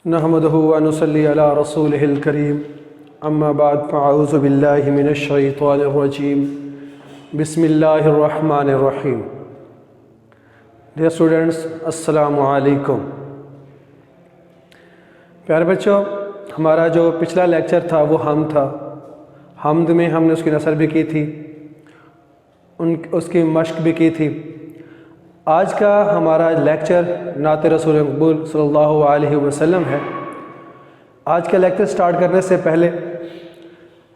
نحمده ونصلي على رسوله الكريم اما بعد فاعوذ بالله من الشیطان الرجیم بسم اللہ الرحمن الرحیم. ڈیئر اسٹوڈنٹس، السلام علیکم. پیارے بچوں، ہمارا جو پچھلا لیکچر تھا وہ حمد تھا. حمد میں ہم نے اس کی نثر بھی کی تھی، اس کی مشق بھی کی تھی. آج کا ہمارا لیکچر نعت رسول مقبول صلی اللہ علیہ وسلم ہے. آج کا لیکچر سٹارٹ کرنے سے پہلے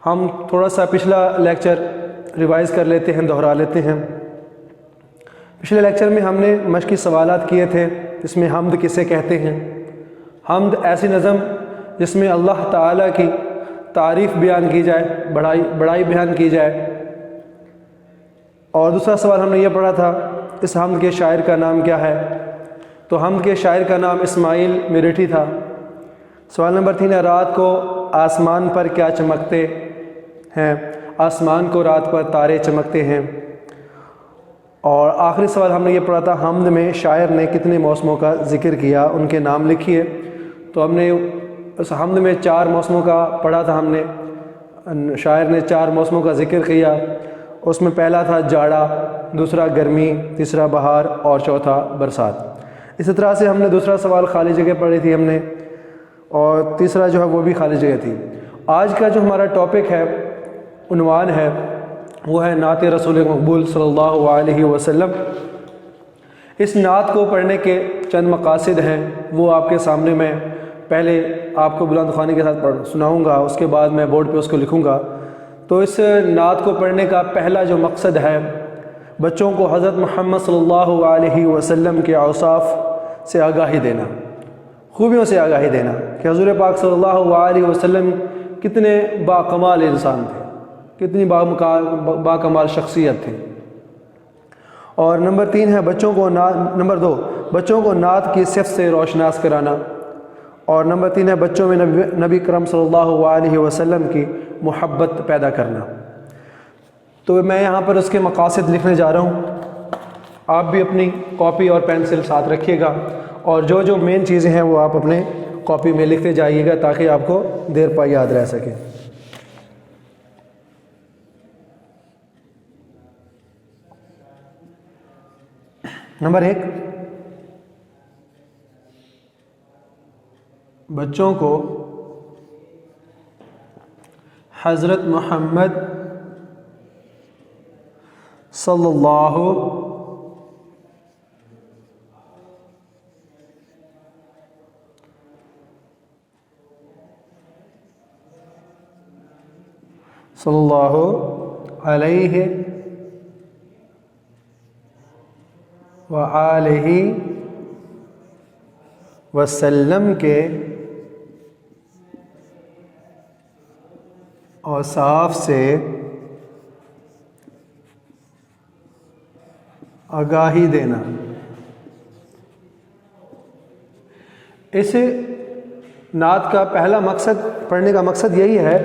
ہم تھوڑا سا پچھلا لیکچر ریوائز کر لیتے ہیں، دہرا لیتے ہیں. پچھلے لیکچر میں ہم نے مشقی سوالات کیے تھے، جس میں حمد کسے کہتے ہیں. حمد ایسی نظم جس میں اللہ تعالیٰ کی تعریف بیان کی جائے، بڑائی بیان کی جائے. اور دوسرا سوال ہم نے یہ پڑھا تھا، اس حمد کے شاعر کا نام کیا ہے؟ تو حمد کے شاعر کا نام اسماعیل میرٹھی تھا. سوال نمبر 3 رات کو آسمان پر کیا چمکتے ہیں؟ آسمان کو رات پر تارے چمکتے ہیں. اور آخری سوال ہم نے یہ پڑھا تھا، حمد میں شاعر نے کتنے موسموں کا ذکر کیا، ان کے نام لکھیے. تو ہم نے اس حمد میں 4 موسموں کا پڑھا تھا. ہم نے شاعر نے 4 موسموں کا ذکر کیا. اس میں پہلا تھا جاڑا، دوسرا گرمی، تیسرا بہار اور چوتھا برسات. اسی طرح سے ہم نے دوسرا سوال خالی جگہ پڑھی تھی ہم نے، اور تیسرا جو ہے وہ بھی خالی جگہ تھی. آج کا جو ہمارا ٹاپک ہے، عنوان ہے، وہ ہے نعت رسول مقبول صلی اللہ علیہ وسلم. اس نعت کو پڑھنے کے چند مقاصد ہیں، وہ آپ کے سامنے میں پہلے آپ کو بلند خوانی کے ساتھ سناؤں گا، اس کے بعد میں بورڈ پہ اس کو لکھوں گا. تو اس نعت کو پڑھنے کا پہلا جو مقصد ہے، بچوں کو حضرت محمد صلی اللہ علیہ وسلم کے اوصاف سے آگاہی دینا، خوبیوں سے آگاہی دینا کہ حضور پاک صلی اللہ علیہ وسلم کتنے باکمال انسان تھے، کتنی باکمال شخصیت تھی. اور نمبر 3 ہے نمبر 2 بچوں کو نعت کی صفت سے روشناس کرانا. اور نمبر 3 ہے بچوں میں نبی کرم صلی اللہ علیہ وسلم کی محبت پیدا کرنا. تو میں یہاں پر اس کے مقاصد لکھنے جا رہا ہوں. آپ بھی اپنی کاپی اور پینسل ساتھ رکھیے گا، اور جو جو مین چیزیں ہیں وہ آپ اپنے کاپی میں لکھتے جائیے گا تاکہ آپ کو دیر پا یاد رہ سکے. نمبر 1، بچوں کو حضرت محمد صلی اللہ علیہ وآلہ وسلم کے اوصاف سے آگاہی دینا. اس نعت کا پہلا مقصد، پڑھنے کا مقصد یہی ہے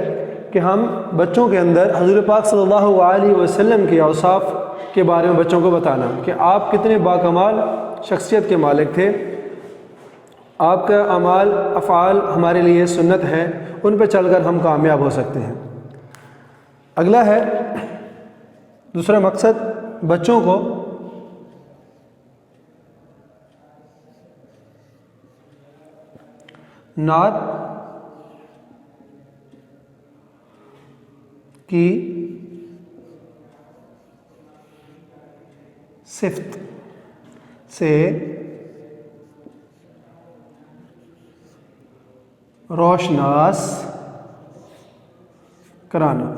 کہ ہم بچوں کے اندر حضور پاک صلی اللہ علیہ وسلم کے اوصاف کے بارے میں بچوں کو بتانا کہ آپ کتنے باکمال شخصیت کے مالک تھے. آپ کا افعال ہمارے لیے سنت ہیں، ان پہ چل کر ہم کامیاب ہو سکتے ہیں. اگلا ہے دوسرا مقصد، بچوں کو نعت کی صفت سے روشناس کرانا.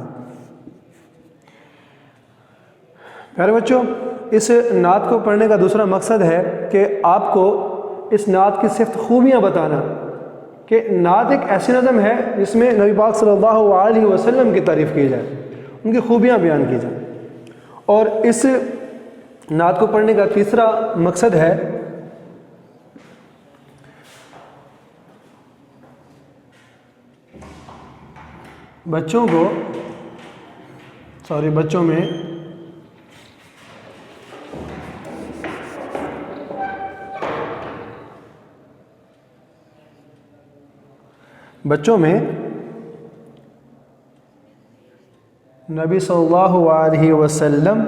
پیارے بچوں، اس نعت کو پڑھنے کا دوسرا مقصد ہے کہ آپ کو اس نعت کی صفت خوبیاں بتانا کہ نعت ایک ایسی نظم ہے جس میں نبی پاک صلی اللہ علیہ وسلم کی تعریف کی جائے، ان کی خوبیاں بیان کی جائیں. اور اس نعت کو پڑھنے کا تیسرا مقصد ہے بچوں میں بچوں میں نبی صلی اللہ علیہ وسلم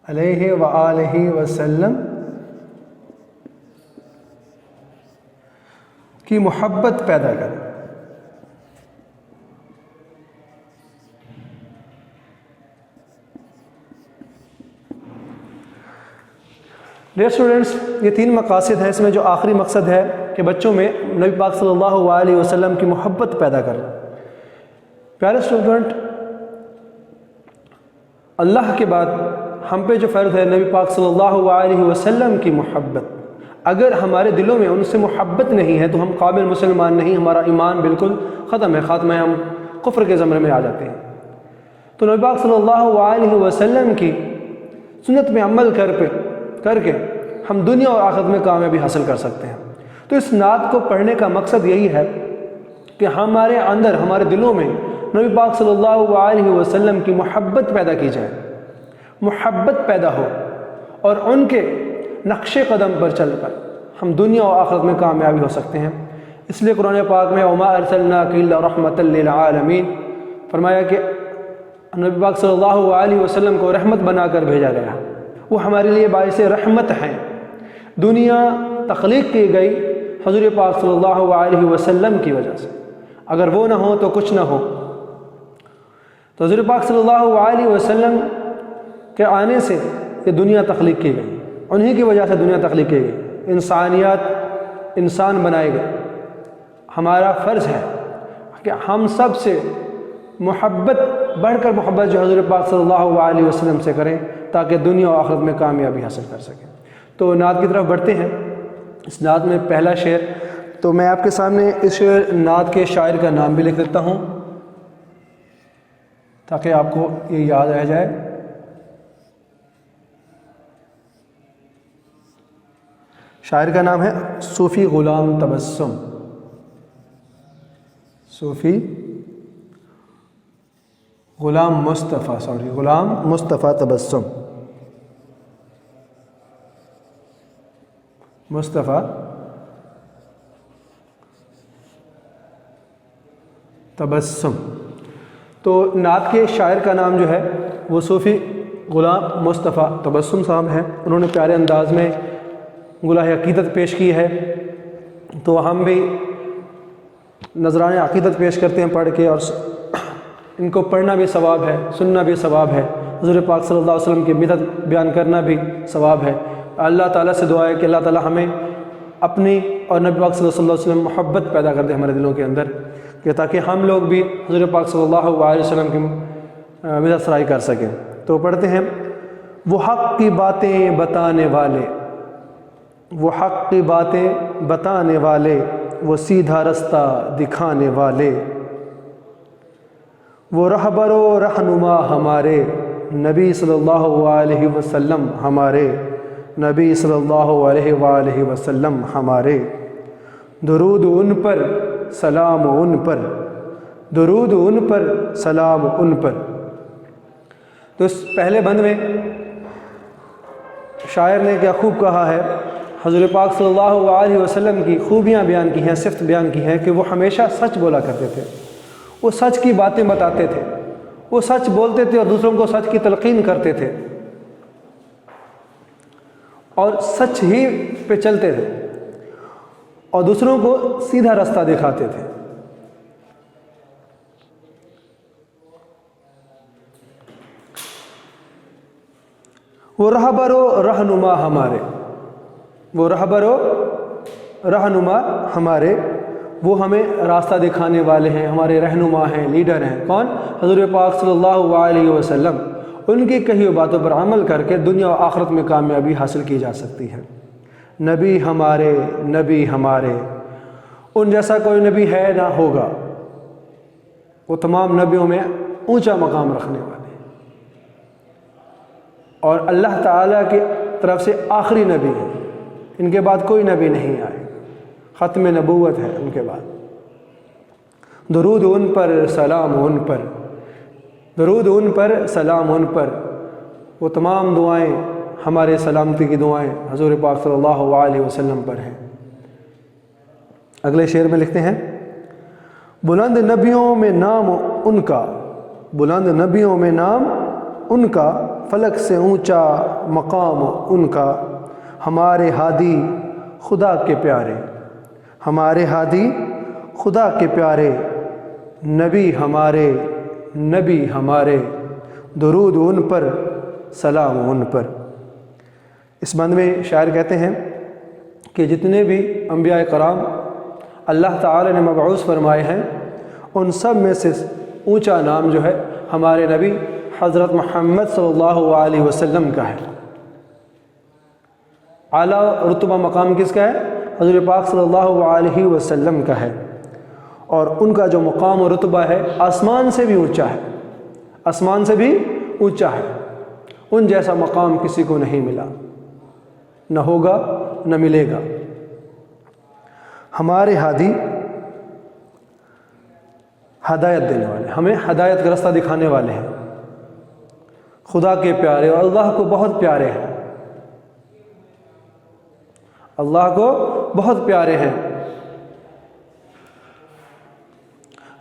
علیہ وآلہ وسلم کی محبت پیدا کریں۔ ڈیئر اسٹوڈنٹس، یہ 3 مقاصد ہیں، اس میں جو آخری مقصد ہے کہ بچوں میں نبی پاک صلی اللہ علیہ وسلم کی محبت پیدا کرنا۔ پیارے اسٹوڈنٹ، اللہ کے بعد ہم پہ جو فرض ہے نبی پاک صلی اللہ علیہ وسلم کی محبت، اگر ہمارے دلوں میں ان سے محبت نہیں ہے تو ہم قابل مسلمان نہیں، ہمارا ایمان بالکل ختم ہے، خاتمہ ہم کفر کے زمرے میں آ جاتے ہیں۔ تو نبی پاک صلی اللہ علیہ وسلم کی سنت میں عمل کر کے ہم دنیا اور آخرت میں کامیابی حاصل کر سکتے ہیں۔ تو اس نعت کو پڑھنے کا مقصد یہی ہے کہ ہمارے اندر، ہمارے دلوں میں نبی پاک صلی اللہ علیہ وسلم کی محبت پیدا کی جائے، محبت پیدا ہو، اور ان کے نقش قدم پر چل کر ہم دنیا و آخرت میں کامیابی ہو سکتے ہیں۔ اس لیے قرآن پاک میں وَمَا أَرْسَلْنَاكَ إِلَّا رَحْمَةً لِّلْعَالَمِينَ فرمایا کہ نبی پاک صلی اللہ علیہ وسلم کو رحمت بنا کر بھیجا گیا، وہ ہمارے لیے باعث رحمت ہیں۔ دنیا تخلیق کی گئی حضور پاک صلی اللہ علیہ وسلم کی وجہ سے، اگر وہ نہ ہو تو کچھ نہ ہو۔ تو حضور پاک صلی اللہ علیہ وسلم کے آنے سے یہ دنیا تخلیق کی گئی، انہی کی وجہ سے دنیا تخلیق کی گئی، انسان بنائے گئے۔ ہمارا فرض ہے کہ ہم سب سے محبت بڑھ کر محبت جو حضور پاک صلی اللہ علیہ وسلم سے کریں تاکہ دنیا و آخرت میں کامیابی حاصل کر سکیں۔ تو نعت کی طرف بڑھتے ہیں۔ اس نعت میں پہلا شعر، تو میں آپ کے سامنے اس نعت کے شاعر کا نام بھی لکھ دیتا ہوں تاکہ آپ کو یہ یاد رہ جائے۔ شاعر کا نام ہے صوفی غلام تبسم، صوفی غلام مصطفیٰ تبسم، مصطفیٰ تبسم۔ تو نعت کے شاعر کا نام جو ہے وہ صوفی غلام مصطفیٰ تبسم صاحب ہیں۔ انہوں نے پیارے انداز میں گلہ عقیدت پیش کی ہے، تو ہم بھی نذران عقیدت پیش کرتے ہیں پڑھ کے، اور ان کو پڑھنا بھی ثواب ہے، سننا بھی ثواب ہے، حضور پاک صلی اللہ علیہ وسلم کی مدد بیان کرنا بھی ثواب ہے۔ اللہ تعالیٰ سے دعا ہے کہ اللہ تعالیٰ ہمیں اپنی اور نبی پاک صلی اللہ علیہ وسلم محبت پیدا کر دے ہمارے دلوں کے اندر، کہ تاکہ ہم لوگ بھی حضور پاک صلی اللہ علیہ وسلم کی مدد سرائی کر سکیں۔ تو پڑھتے ہیں، وہ حق کی باتیں بتانے والے، وہ حق کی باتیں بتانے والے، وہ سیدھا رستہ دکھانے والے، وہ رہبر و رہنما ہمارے نبی صلی اللہ علیہ وسلم ہمارے، نبی صلی اللہ علیہ وآلہ وسلم ہمارے، درود ان پر سلام ان پر، درود ان پر سلام ان پر۔ تو اس پہلے بند میں شاعر نے کیا خوب کہا ہے، حضور پاک صلی اللہ علیہ وسلم کی خوبیاں بیان کی ہیں، صفت بیان کی ہیں کہ وہ ہمیشہ سچ بولا کرتے تھے، وہ سچ کی باتیں بتاتے تھے، وہ سچ بولتے تھے اور دوسروں کو سچ کی تلقین کرتے تھے، اور سچ ہی پہ چلتے تھے، اور دوسروں کو سیدھا رستہ دکھاتے تھے۔ وہ رہبر و رہنما ہمارے، وہ رہبر و رہنما ہمارے، وہ ہمیں راستہ دکھانے والے ہیں، ہمارے رہنما ہیں، لیڈر ہیں۔ کون؟ حضور پاک صلی اللہ علیہ وسلم۔ ان کی کہی ہوئی باتوں پر عمل کر کے دنیا و آخرت میں کامیابی حاصل کی جا سکتی ہے۔ نبی ہمارے، نبی ہمارے، ان جیسا کوئی نبی ہے نہ ہوگا، وہ تمام نبیوں میں اونچا مقام رکھنے والے، اور اللہ تعالیٰ کی طرف سے آخری نبی ہے، ان کے بعد کوئی نبی نہیں آئے، ختم نبوت ہے ان کے بعد۔ درود ان پر سلام ان پر، درود ان پر سلام ان پر، وہ تمام دعائیں ہمارے سلامتی کی دعائیں حضور پاک صلی اللہ علیہ وسلم پر ہیں۔ اگلے شعر میں لکھتے ہیں، بلند نبیوں میں نام ان کا، بلند نبیوں میں نام ان کا، فلک سے اونچا مقام ان کا، ہمارے ہادی خدا کے پیارے، ہمارے ہادی خدا کے پیارے، نبی ہمارے، نبی ہمارے، درود ان پر، سلام ان پر۔ اس بند میں شاعر کہتے ہیں کہ جتنے بھی انبیاء کرام اللہ تعالی نے مبعوث فرمائے ہیں، ان سب میں سے اونچا نام جو ہے ہمارے نبی حضرت محمد صلی اللہ علیہ وسلم کا ہے۔ اعلیٰ رتبہ مقام کس کا ہے؟ حضور پاک صلی اللہ علیہ وسلم کا ہے، اور ان کا جو مقام و رتبہ ہے آسمان سے بھی اونچا ہے، آسمان سے بھی اونچا ہے۔ ان جیسا مقام کسی کو نہیں ملا، نہ ہوگا نہ ملے گا۔ ہمارے ہادی، ہدایت دینے والے، ہمیں ہدایت کا راستہ دکھانے والے ہیں، خدا کے پیارے، اور اللہ کو بہت پیارے ہیں، اللہ کو بہت پیارے ہیں۔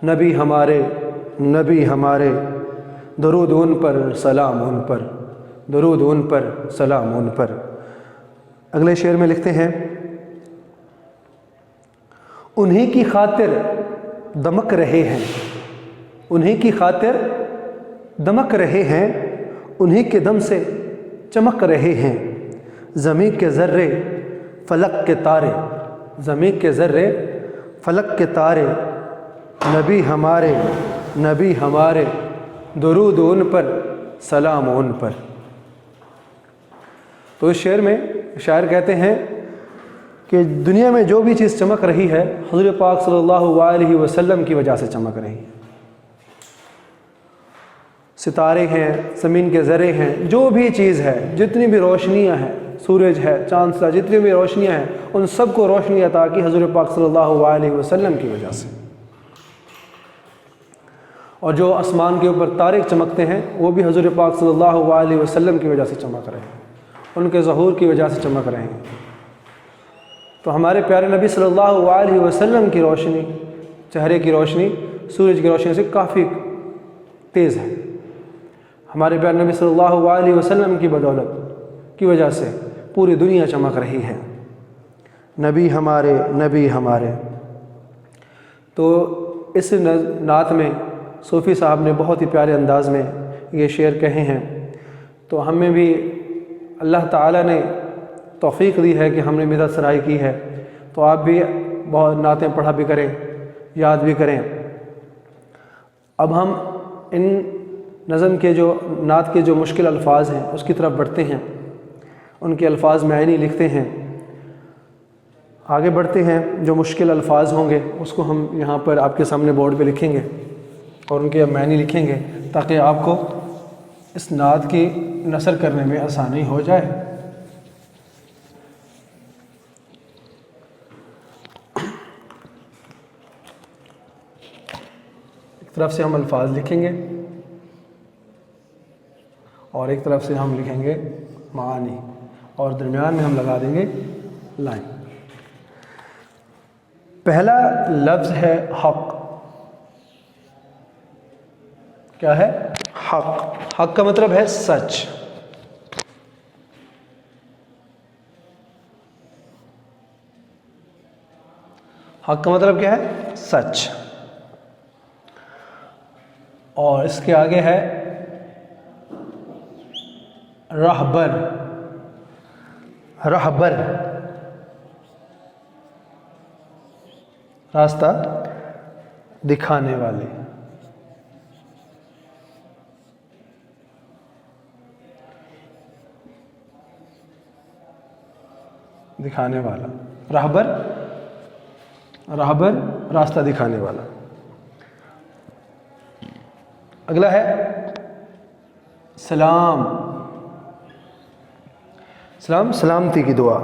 نبی ہمارے، نبی ہمارے، درود ان پر، سلام ان پر، درود ان پر، سلام ان پر۔ اگلے شعر میں لکھتے ہیں، انہی کی خاطر دمک رہے ہیں، انہی کی خاطر دمک رہے ہیں، انہی کے دم سے چمک رہے ہیں، زمین کے ذرے فلک کے تارے، زمین کے ذرے فلک کے تارے، نبی ہمارے، نبی ہمارے، درود ان پر، سلام ان پر۔ تو اس شعر میں شاعر کہتے ہیں کہ دنیا میں جو بھی چیز چمک رہی ہے حضور پاک صلی اللہ علیہ وسلم کی وجہ سے چمک رہی ہے۔ ستارے ہیں، زمین کے ذرے ہیں، جو بھی چیز ہے، جتنی بھی روشنیاں ہیں، سورج ہے، چاند ستارے، جتنی بھی روشنیاں ہیں، ان سب کو روشنی عطا کی حضور پاک صلی اللہ علیہ وسلم کی وجہ سے۔ اور جو آسمان کے اوپر تارے چمکتے ہیں وہ بھی حضور پاک صلی اللہ علیہ وسلم کی وجہ سے چمک رہے ہیں، ان کے ظہور کی وجہ سے چمک رہے ہیں۔ تو ہمارے پیارے نبی صلی اللہ علیہ وسلم کی روشنی، چہرے کی روشنی سورج کی روشنی سے کافی تیز ہے۔ ہمارے پیارے نبی صلی اللہ علیہ وسلم کی بدولت کی وجہ سے پوری دنیا چمک رہی ہے۔ نبی ہمارے، نبی ہمارے۔ تو اس نعت میں صوفی صاحب نے بہت ہی پیارے انداز میں یہ شعر کہے ہیں، تو ہمیں بھی اللہ تعالیٰ نے توفیق دی ہے کہ ہم نے مدح سرائی کی ہے، تو آپ بھی بہت نعتیں پڑھا بھی کریں، یاد بھی کریں۔ اب ہم ان نظم کے جو نعت کے جو مشکل الفاظ ہیں اس کی طرف بڑھتے ہیں، ان کے الفاظ معنی لکھتے ہیں، آگے بڑھتے ہیں۔ جو مشکل الفاظ ہوں گے اس کو ہم یہاں پر آپ کے سامنے بورڈ پہ لکھیں گے اور ان کے معنی لکھیں گے، تاکہ آپ کو اس نعت کی نثر کرنے میں آسانی ہو جائے۔ ایک طرف سے ہم الفاظ لکھیں گے اور ایک طرف سے ہم لکھیں گے معانی، اور درمیان میں ہم لگا دیں گے لائن۔ پہلا لفظ ہے حق۔ کیا ہے؟ حق۔ حق کا مطلب ہے سچ۔ حق کا مطلب کیا ہے؟ سچ۔ اور اس کے آگے ہے رہبر۔ رہبر راستہ دکھانے والے۔ دکھانے والا، رہبر، رہبر راستہ دکھانے والا۔ اگلا ہے سلام۔ سلام سلامتی کی دعا،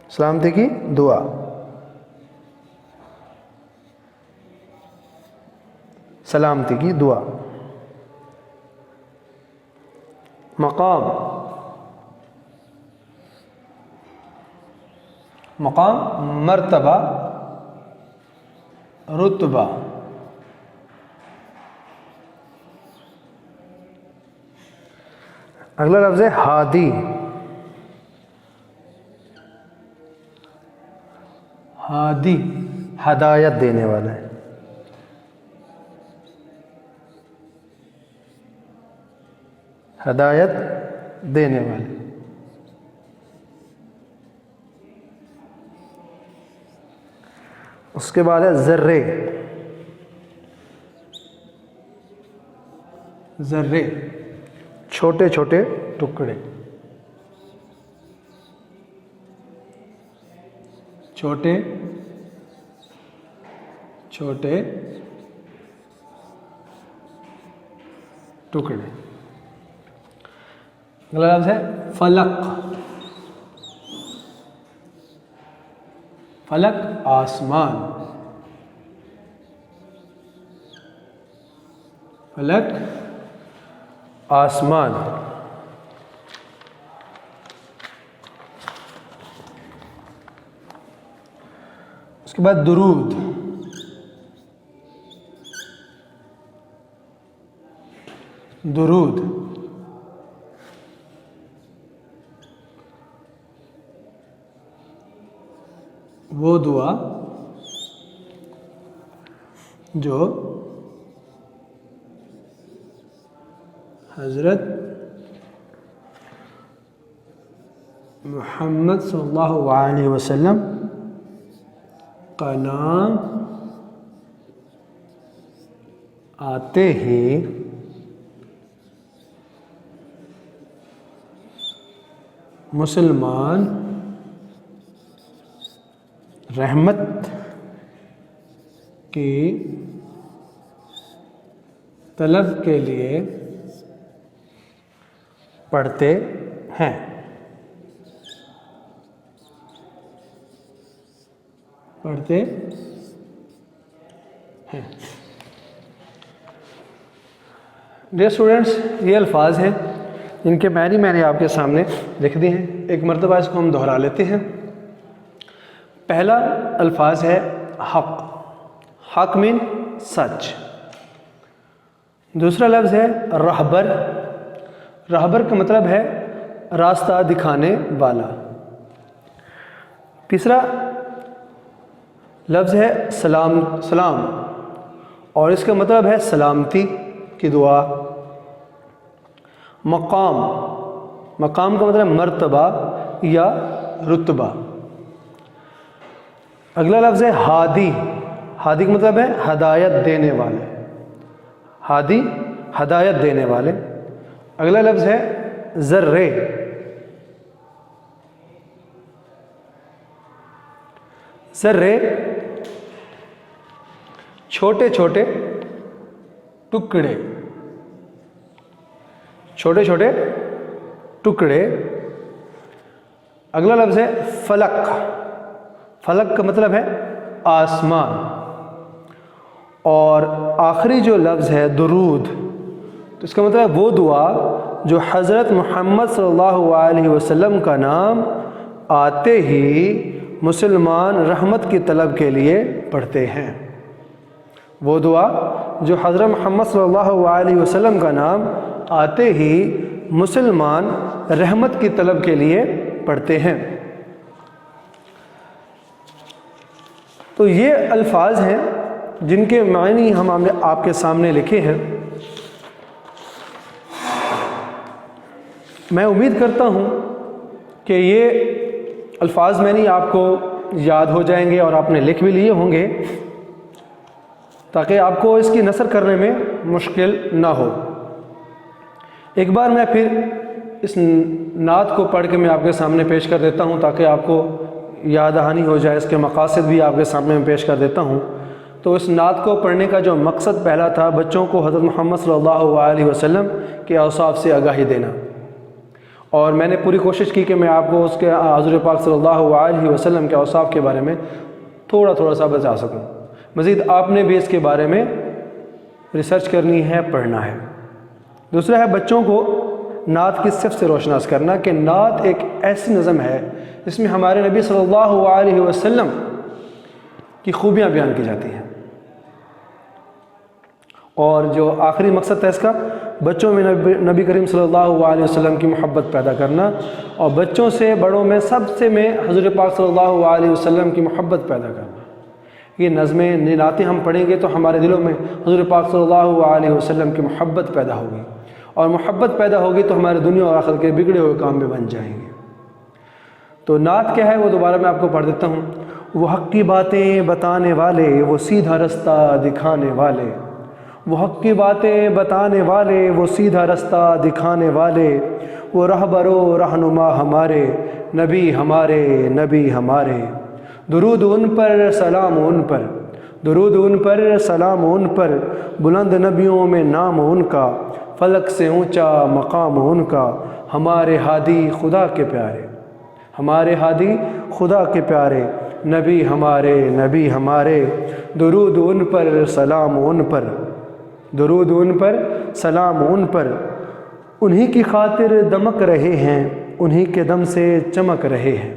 سلامتی کی دعا۔ سلامتی کی دعا۔ مقام، مقام مرتبہ، رتبہ. اگلا لفظ ہے ہادی. ہادی ہدایت دینے والا ہے. ہدایت دینے والے. اس کے بعد ہے ذرے. ذرے چھوٹے چھوٹے ٹکڑے. چھوٹے چھوٹے ٹکڑے. اگلا لفظ ہے فلق. فلق آسمان. فلق آسمان. اس کے بعد درود. درود وہ دعا جو حضرت محمد صلی اللہ علیہ وسلم کا نام آتے ہی مسلمان رحمت کی طلب کے لیے پڑھتے ہیں. پڑھتے ہیں. ڈیئر اسٹوڈینٹس، یہ الفاظ ہیں جن کے معنی میں نے آپ کے سامنے لکھ دیے ہیں. ایک مرتبہ اس کو ہم دہرا لیتے ہیں. پہلا الفاظ ہے حق. حق مین سچ. دوسرا لفظ ہے رہبر. رہبر کا مطلب ہے راستہ دکھانے والا. تیسرا لفظ ہے سلام اور اس کا مطلب ہے سلامتی کی دعا. مقام. مقام کا مطلب مرتبہ یا رتبہ. اگلا لفظ ہے ہادی. ہادی کا مطلب ہے ہدایت دینے والے. ہادی ہدایت دینے والے. اگلا لفظ ہے ذرے. ذرے چھوٹے چھوٹے ٹکڑے. چھوٹے چھوٹے ٹکڑے. اگلا لفظ ہے فلق. فلق کا مطلب ہے آسمان. اور آخری جو لفظ ہے درود، تو اس کا مطلب وہ دعا جو حضرت محمد صلی اللہ علیہ وسلم کا نام آتے ہی مسلمان رحمت کی طلب کے لیے پڑھتے ہیں. وہ دعا جو حضرت محمد صلی اللہ علیہ وسلم کا نام آتے ہی مسلمان رحمت کی طلب کے لیے پڑھتے ہیں. تو یہ الفاظ ہیں جن کے معنی ہم نے آپ کے سامنے لکھے ہیں. میں امید کرتا ہوں کہ یہ الفاظ میں نے آپ کو یاد ہو جائیں گے اور آپ نے لکھ بھی لیے ہوں گے تاکہ آپ کو اس کی نثر کرنے میں مشکل نہ ہو. ایک بار میں پھر اس نعت کو پڑھ کے میں آپ کے سامنے پیش کر دیتا ہوں تاکہ آپ کو یاد دہانی ہو جائے. اس کے مقاصد بھی آپ کے سامنے میں پیش کر دیتا ہوں. تو اس نعت کو پڑھنے کا جو مقصد پہلا تھا بچوں کو حضرت محمد صلی اللہ علیہ وسلم کے اوصاف سے آگاہی دینا. اور میں نے پوری کوشش کی کہ میں آپ کو اس کے حضور پاک صلی اللہ علیہ وسلم کے اوصاف کے بارے میں تھوڑا سا بتا سکوں. مزید آپ نے بھی اس کے بارے میں ریسرچ کرنی ہے، پڑھنا ہے. دوسرا ہے بچوں کو نعت کی صف سے روشناس کرنا کہ نعت ایک ایسی نظم ہے جس میں ہمارے نبی صلی اللہ علیہ وسلم کی خوبیاں بیان کی جاتی ہیں، اور جو آخری مقصد ہے اس کا بچوں میں نبی کریم صلی اللہ علیہ وسلم کی محبت پیدا کرنا، اور بچوں سے بڑوں میں سب سے میں حضور پاک صلی اللہ علیہ وسلم کی محبت پیدا کرنا۔ یہ نظمیں نعتیں ہم پڑھیں گے تو ہمارے دلوں میں حضور پاک صلی اللہ علیہ وسلم کی محبت پیدا ہوگی، اور محبت پیدا ہوگی تو ہمارے دنیا اور آخرت کے بگڑے ہوئے کام میں بن جائیں گے۔ تو نعت کیا ہے وہ دوبارہ میں آپ کو پڑھ دیتا ہوں۔ وہ حق کی باتیں بتانے والے، وہ سیدھا رستہ دکھانے والے، وہ حق کی باتیں بتانے والے، وہ سیدھا رستہ دکھانے والے، وہ رہبر و رہنما ہمارے، نبی ہمارے، نبی ہمارے۔ درود ان پر سلام ان پر، درود ان پر سلام ان پر، بلند نبیوں میں نام ان کا، فلک سے اونچا مقام ان کا، ہمارے ہادی خدا کے پیارے، ہمارے ہادی خدا کے پیارے، نبی ہمارے، نبی ہمارے۔ درود ان پر سلام ان پر، درود ان پر سلام ان پر، انہی کی خاطر دمک رہے ہیں، انہی کے دم سے چمک رہے ہیں،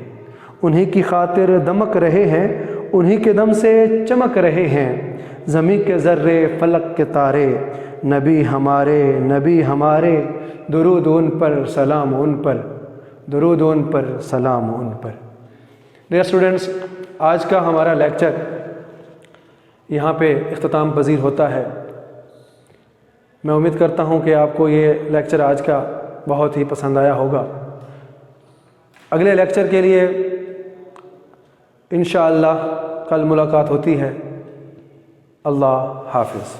انہی کی خاطر دمک رہے ہیں، انہی کے دم سے چمک رہے ہیں، زمین کے ذرے فلک کے تارے، نبی ہمارے، نبی ہمارے۔ درود ان پر سلام ان پر، درود ان پر سلام ان پر۔ ڈیئر اسٹوڈنٹس، آج کا ہمارا لیکچر یہاں پہ اختتام پذیر ہوتا ہے۔ میں امید کرتا ہوں کہ آپ کو یہ لیکچر آج کا بہت ہی پسند آیا ہوگا۔ اگلے لیکچر کے لیے انشاءاللہ کل ملاقات ہوتی ہے۔ اللہ حافظ۔